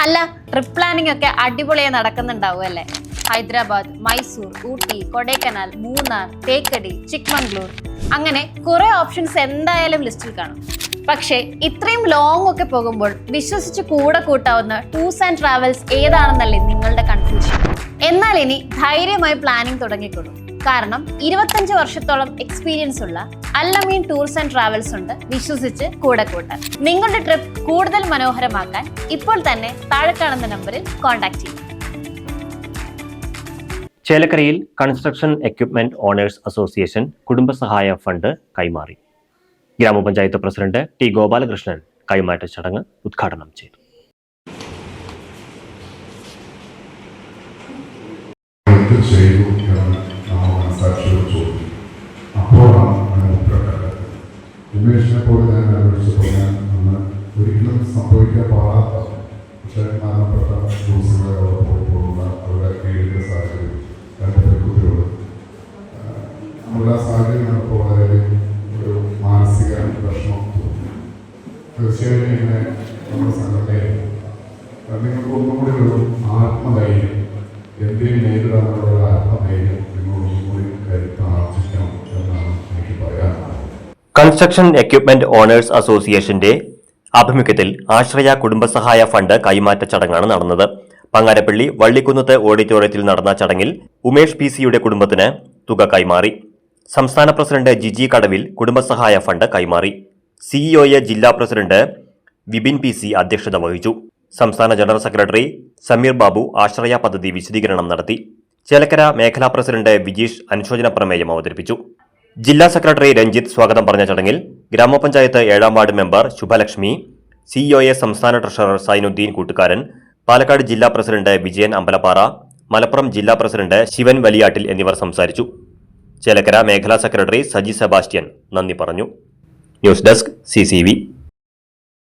അല്ല, trip planning ഒക്കെ അടിപൊളിയായി നടക്കുന്നുണ്ടാവും അല്ലേ? ഹൈദരാബാദ്, മൈസൂർ, ഊട്ടി, കൊടൈക്കനാൽ, മൂന്നാർ, തേക്കടി, ചിക്മംഗ്ലൂർ, അങ്ങനെ കുറെ ഓപ്ഷൻസ് എന്തായാലും ലിസ്റ്റിൽ കാണും. പക്ഷേ ഇത്രയും ലോങ് ഒക്കെ പോകുമ്പോൾ വിശ്വസിച്ച് കൂടെ കൂട്ടാവുന്ന ടൂർസ് ആൻഡ് ട്രാവൽസ് ഏതാണെന്നല്ലേ നിങ്ങളുടെ കൺഫ്യൂഷൻ? എന്നാൽ ഇനി ധൈര്യമായി പ്ലാനിംഗ് തുടങ്ങിക്കൊള്ളൂ. കാരണം 25 വർഷത്തോളം എക്സ്പീരിയൻസ് ഉള്ള അൽ അമീൻ ടൂർസ് ആൻഡ് ട്രാവൽസ് ഉണ്ട് വിശ്വസിച്ച് കൂടെ കൂട്ടാൻ. നിങ്ങളുടെ ട്രിപ്പ് കൂടുതൽ മനോഹരമാക്കാൻ ഇപ്പോൾ തന്നെ താഴെ കാണുന്ന നമ്പറിൽ കോൺടാക്ട് ചെയ്യും. ചേലക്കരയിൽ കൺസ്ട്രക്ഷൻ എക്യുപ്മെന്റ് ഓണേഴ്സ് അസോസിയേഷൻ കുടുംബസഹായ ഫണ്ട് കൈമാറി. ഗ്രാമപഞ്ചായത്ത് പ്രസിഡന്റ് ടി ഗോപാലകൃഷ്ണൻ കൈമാറ്റ ചടങ്ങ് ഉദ്ഘാടനം ചെയ്തു. ഉമേഷിനെ പോലെ ഞാൻ ആലോചിച്ചപ്പോൾ ഒരിക്കലും സംഭവിക്കാൻ പാടാത്ത പക്ഷേ മരണപ്പെട്ട ദിവസങ്ങളോടൊപ്പം അവരുടെ കീഴിലെ സാഹചര്യം രണ്ട് പെൺകുട്ടികൾ നമ്മുടെ ആ സാഹചര്യം കണ്ടപ്പോൾ വളരെ ഒരു മാനസിക വിഷമം തോന്നി. തീർച്ചയായും ഇങ്ങനെ നമ്മുടെ സംഘടനയിൽ നിങ്ങൾക്ക് ഒന്നും കൂടി ഒരു ആത്മധൈര്യം എന്തിനും നേരിടാനുള്ള ആത്മധൈര്യം നിങ്ങളൊന്നും കൂടി ആർജിക്കണം എന്നാണ് എനിക്ക് പറയാനുള്ളത്. കൺസ്ട്രക്ഷൻ എക്യുപ്മെന്റ് ഓണേഴ്സ് അസോസിയേഷന്റെ ആഭിമുഖ്യത്തിൽ ആശ്രയ കുടുംബസഹായ ഫണ്ട് കൈമാറ്റ ചടങ്ങാണ് നടന്നത്. പങ്ങാരപ്പള്ളി വള്ളിക്കുന്നത്ത് ഓഡിറ്റോറിയത്തിൽ നടന്ന ചടങ്ങിൽ ഉമേഷ് PC-യുടെ കുടുംബത്തിന് തുക കൈമാറി. സംസ്ഥാന പ്രസിഡന്റ് ജിജി കടവിൽ കുടുംബസഹായ ഫണ്ട് കൈമാറി. CEO ജില്ലാ പ്രസിഡന്റ് വിപിൻ PC അധ്യക്ഷത വഹിച്ചു. സംസ്ഥാന ജനറൽ സെക്രട്ടറി സമീർ ബാബു ആശ്രയ പദ്ധതി വിശദീകരണം നടത്തി. ചേലക്കര മേഖലാ പ്രസിഡന്റ് വിജീഷ് അനുശോചന പ്രമേയം അവതരിപ്പിച്ചു. ജില്ലാ സെക്രട്ടറി രഞ്ജിത്ത് സ്വാഗതം പറഞ്ഞ ചടങ്ങിൽ ഗ്രാമപഞ്ചായത്ത് 7ാം വാർഡ് മെമ്പർ ശുഭലക്ഷ്മി, CEO സംസ്ഥാന ട്രഷറർ സൈനുദ്ദീൻ കൂട്ടുകാരൻ, പാലക്കാട് ജില്ലാ പ്രസിഡന്റ് വിജയൻ അമ്പലപ്പാറ, മലപ്പുറം ജില്ലാ പ്രസിഡന്റ് ശിവൻ വലിയാട്ടിൽ എന്നിവർ സംസാരിച്ചു. ചേലക്കര മേഖലാ സെക്രട്ടറി സജി സെബാസ്റ്റ്യൻ നന്ദി പറഞ്ഞു. News desk CCV.